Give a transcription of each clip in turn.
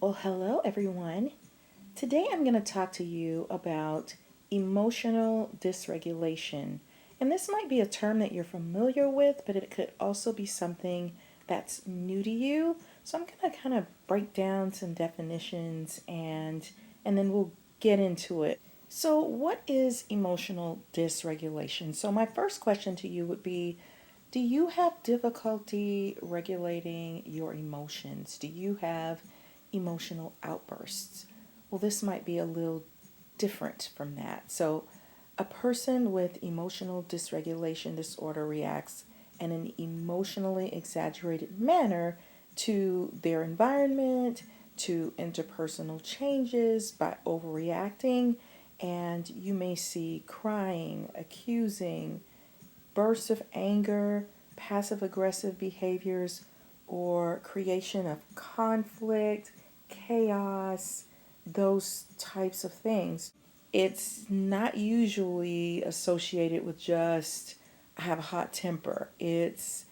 Well, hello everyone. Today I'm going to talk to you about emotional dysregulation. And this might be a term that you're familiar with, but it could also be something that's new to you. So I'm going to kind of break down some definitions and then we'll get into it. So, what is emotional dysregulation? So, my first question to you would be, do you have difficulty regulating your emotions? Do you have emotional outbursts? Well, this might be a little different from that. So, a person with emotional dysregulation disorder reacts in an emotionally exaggerated manner to their environment, to interpersonal changes by overreacting, and you may see crying, accusing, bursts of anger, passive aggressive behaviors, or creation of conflict, chaos, those types of things. It's not usually associated with just I have a hot temper. It's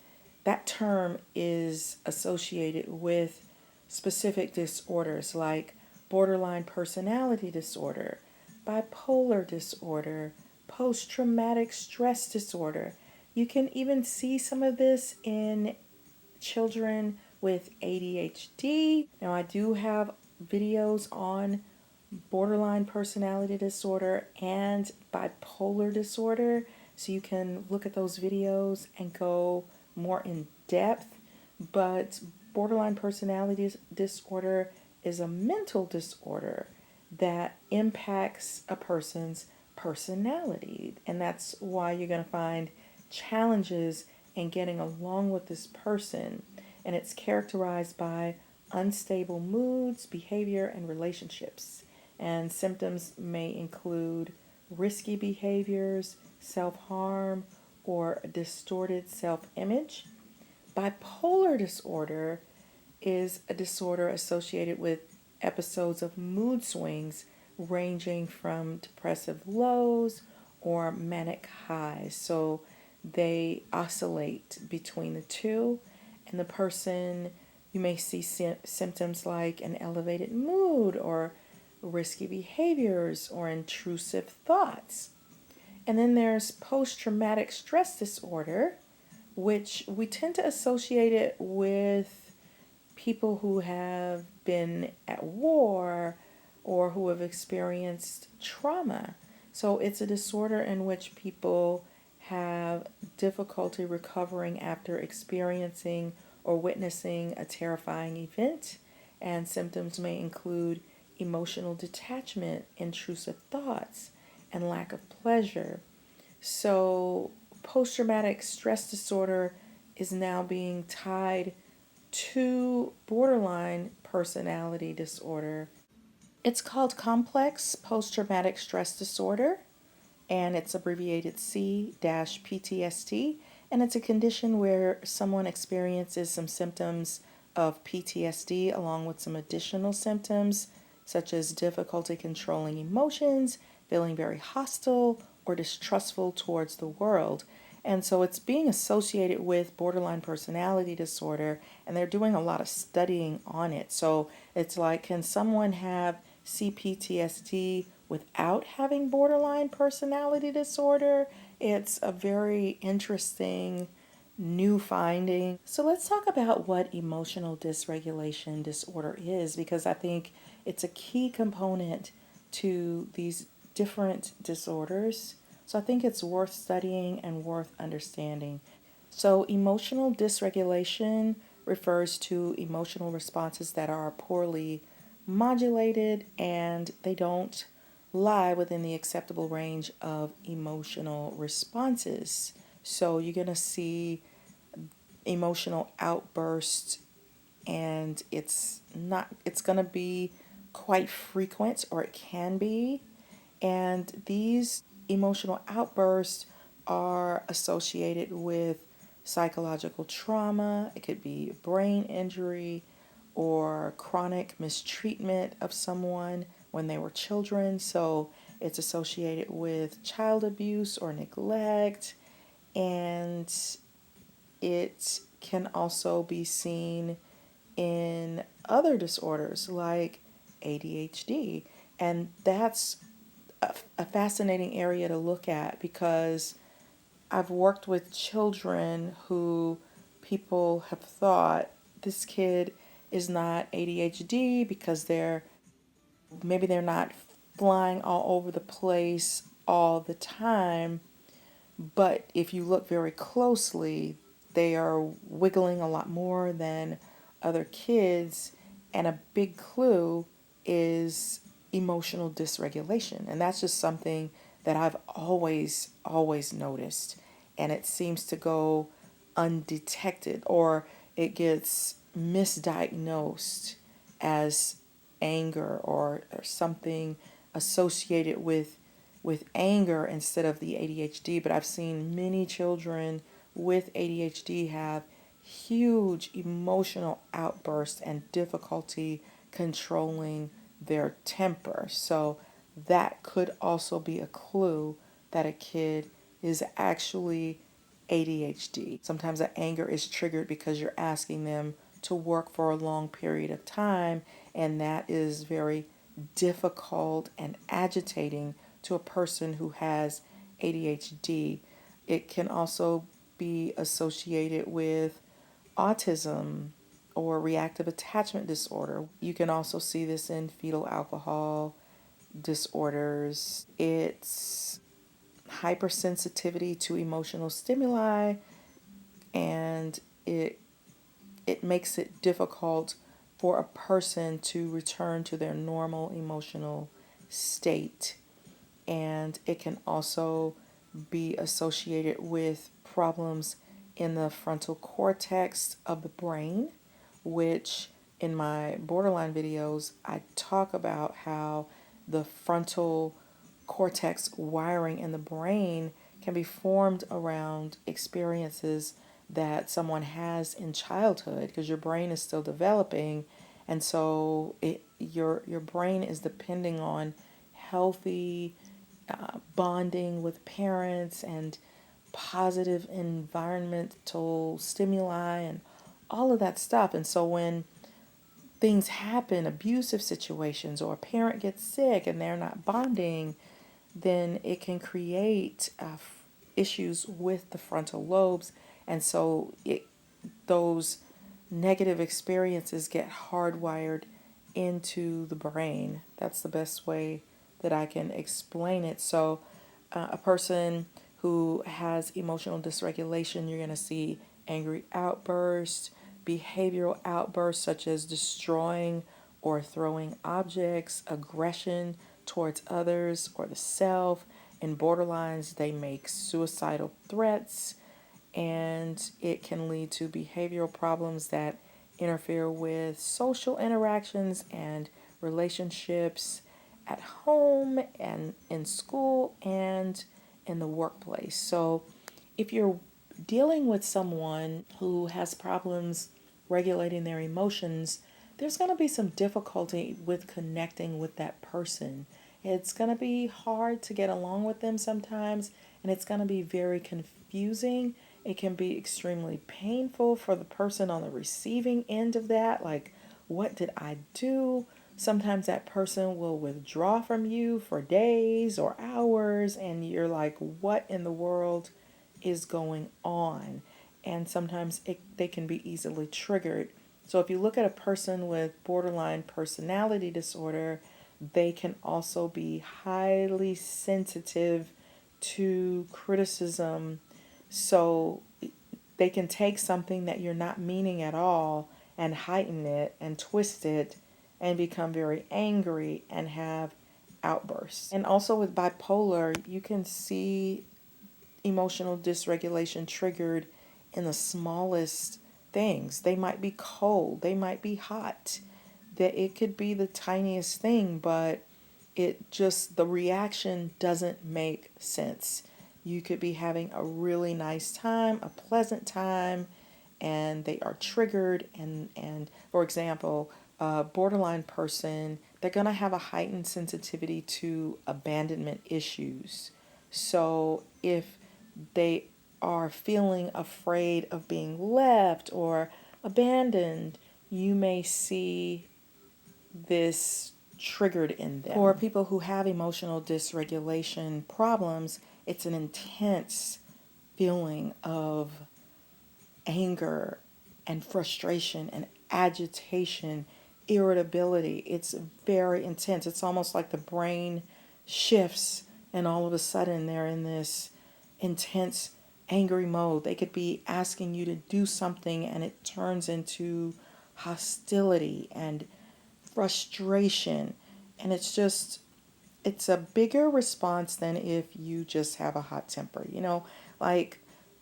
that term is associated with specific disorders like borderline personality disorder, bipolar disorder, post traumatic stress disorder. You can even see some of this in children with ADHD. Now, I do have videos on borderline personality disorder and bipolar disorder, so you can look at those videos and go more in depth. But borderline personality disorder is a mental disorder that impacts a person's personality, and that's why you're going to find challenges in getting along with this person. And it's characterized by unstable moods, behavior, and relationships. And symptoms may include risky behaviors, self harm, or a distorted self image. Bipolar disorder is a disorder associated with episodes of mood swings ranging from depressive lows or manic highs. So they oscillate between the two, and the person, you may see symptoms like an elevated mood or risky behaviors or intrusive thoughts. And then there's post traumatic stress disorder, which we tend to associate it with people who have been at war or who have experienced trauma. So it's a disorder in which people have difficulty recovering after experiencing or witnessing a terrifying event, and symptoms may include emotional detachment, intrusive thoughts, and lack of pleasure. So, post traumatic stress disorder is now being tied to borderline personality disorder. It's called complex post traumatic stress disorder, and it's abbreviated c-ptsd, and it's a condition where someone experiences some symptoms of PTSD along with some additional symptoms such as difficulty controlling emotions, feeling very hostile or distrustful towards the world. And so it's being associated with borderline personality disorder, and they're doing a lot of studying on it. So it's like, can someone have c-ptsd without having borderline personality disorder? It's a very interesting new finding. So let's talk about what emotional dysregulation disorder is, because I think it's a key component to these different disorders. So I think it's worth studying and worth understanding. So emotional dysregulation refers to emotional responses that are poorly modulated and they don't lie within the acceptable range of emotional responses. So you're going to see emotional outbursts, and it's going to be quite frequent, or it can be. And these emotional outbursts are associated with psychological trauma. It could be brain injury or chronic mistreatment of someone when they were children. So it's associated with child abuse or neglect, and it can also be seen in other disorders like ADHD. And that's a fascinating area to look at because I've worked with children who people have thought this kid is not ADHD because they're not flying all over the place all the time. But if you look very closely, they are wiggling a lot more than other kids. And a big clue is emotional dysregulation. And that's just something that I've always noticed. And it seems to go undetected, or it gets misdiagnosed as anger, or something associated with anger instead of the ADHD. But I've seen many children with ADHD have huge emotional outbursts and difficulty controlling their temper. So that could also be a clue that a kid is actually ADHD. Sometimes the anger is triggered because you're asking them to work for a long period of time, and that is very difficult and agitating to a person who has ADHD. It can also be associated with autism or reactive attachment disorder. You can also see this in fetal alcohol disorders. It's hypersensitivity to emotional stimuli, and it makes it difficult for a person to return to their normal emotional state. And it can also be associated with problems in the frontal cortex of the brain, which in my borderline videos, I talk about how the frontal cortex wiring in the brain can be formed around experiences that someone has in childhood, because your brain is still developing, and so your brain is depending on healthy bonding with parents and positive environmental stimuli and all of that stuff. And so when things happen, abusive situations, or a parent gets sick and they're not bonding, then it can create issues with the frontal lobes. And so those negative experiences get hardwired into the brain. That's the best way that I can explain it. So, a person who has emotional dysregulation, you're going to see angry outbursts, behavioral outbursts such as destroying or throwing objects, aggression towards others or the self. In borderlines, they make suicidal threats, and it can lead to behavioral problems that interfere with social interactions and relationships at home and in school and in the workplace. So, if you're dealing with someone who has problems regulating their emotions, there's going to be some difficulty with connecting with that person. It's going to be hard to get along with them sometimes, and it's going to be very confusing. It can be extremely painful for the person on the receiving end of that. Like, what did I do? Sometimes that person will withdraw from you for days or hours, and you're like, what in the world is going on? And sometimes they can be easily triggered. So if you look at a person with borderline personality disorder, they can also be highly sensitive to criticism. So they can take something that you're not meaning at all and heighten it and twist it and become very angry and have outbursts. And also with bipolar, you can see emotional dysregulation triggered in the smallest things. They might be cold, they might be hot, that it could be the tiniest thing, but the reaction doesn't make sense. You could be having a really nice time, a pleasant time, and they are triggered. And for example, a borderline person, they're going to have a heightened sensitivity to abandonment issues. So if they are feeling afraid of being left or abandoned, you may see this triggered in them. For people who have emotional dysregulation problems, it's an intense feeling of anger and frustration and agitation, irritability. It's very intense. It's almost like the brain shifts and all of a sudden they're in this intense angry mode. They could be asking you to do something and it turns into hostility and frustration. And it's a bigger response than if you just have a hot temper. Like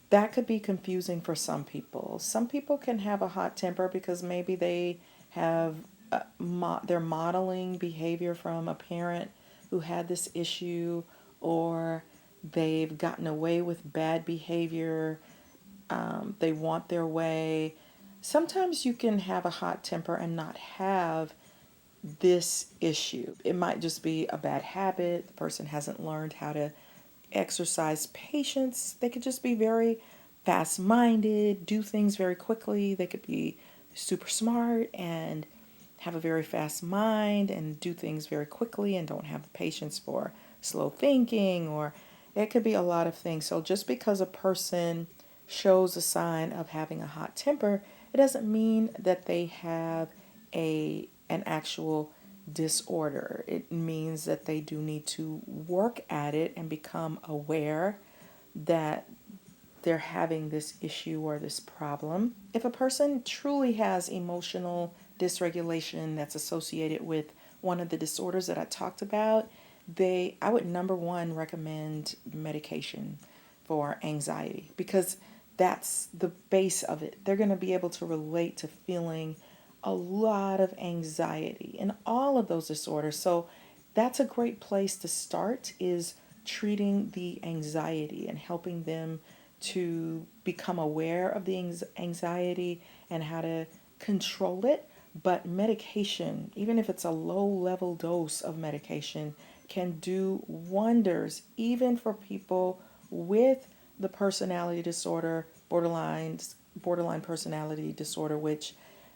that could be confusing for some people. Some people can have a hot temper because maybe they have they're modeling behavior from a parent who had this issue, or they've gotten away with bad behavior. They want their way. Sometimes you can have a hot temper and not have this issue. It might just be a bad habit. The person hasn't learned how to exercise patience. They could just be very fast minded, do things very quickly. They could be super smart and have a very fast mind and do things very quickly and don't have the patience for slow thinking, or it could be a lot of things. So just because a person shows a sign of having a hot temper, it doesn't mean that they have an actual disorder. It means that they do need to work at it and become aware that they're having this issue or this problem. If a person truly has emotional dysregulation that's associated with one of the disorders that I talked about, I would number one recommend medication for anxiety, because that's the base of it. They're going to be able to relate to feeling a lot of anxiety in all of those disorders. So that's a great place to start, is treating the anxiety and helping them to become aware of the anxiety and how to control it. But medication, even if it's a low level dose of medication, can do wonders even for people with the personality disorder, borderline personality disorder, which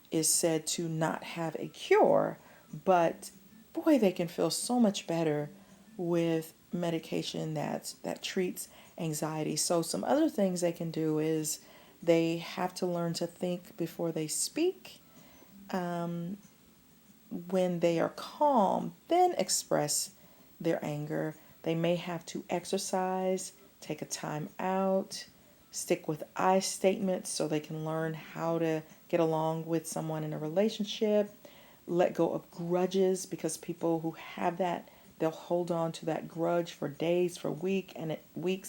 is said to not have a cure, but boy, they can feel so much better with medication that treats anxiety. So some other things they can do is they have to learn to think before they speak. When they are calm, then express their anger. They may have to exercise, take a time out, stick with I statements so they can learn how to get along with someone in a relationship, let go of grudges, because people who have that, they'll hold on to that grudge for days, for weeks,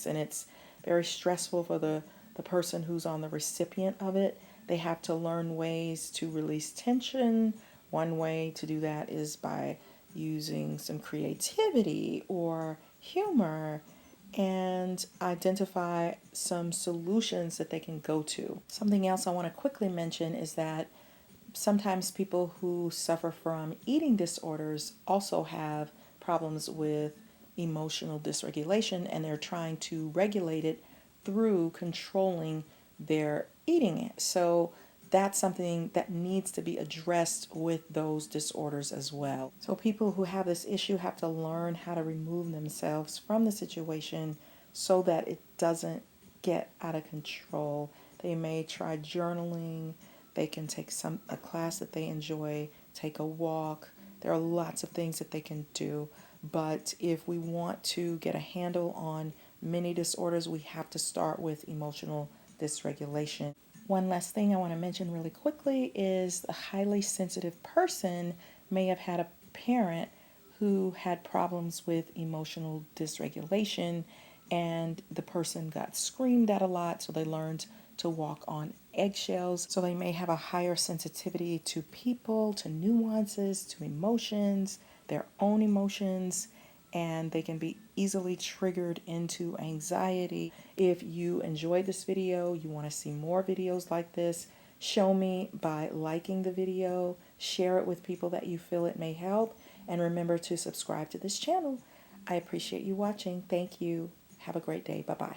and it's very stressful for the person who's on the recipient of it. They have to learn ways to release tension. One way to do that is by using some creativity or humor and identify some solutions that they can go to. Something else I want to quickly mention is that sometimes people who suffer from eating disorders also have problems with emotional dysregulation, and they're trying to regulate it through controlling their eating. So that's something that needs to be addressed with those disorders as well. So people who have this issue have to learn how to remove themselves from the situation so that it doesn't get out of control. They may try journaling. They can take a class that they enjoy, take a walk. There are lots of things that they can do. But if we want to get a handle on many disorders, we have to start with emotional dysregulation. One last thing I want to mention really quickly is a highly sensitive person may have had a parent who had problems with emotional dysregulation, and the person got screamed at a lot, so they learned to walk on eggshells. So they may have a higher sensitivity to people, to nuances, to emotions, their own emotions, and they can be easily triggered into anxiety. If you enjoyed this video, you want to see more videos like this, show me by liking the video, share it with people that you feel it may help, and remember to subscribe to this channel. I appreciate you watching. Thank you. Have a great day. Bye-bye.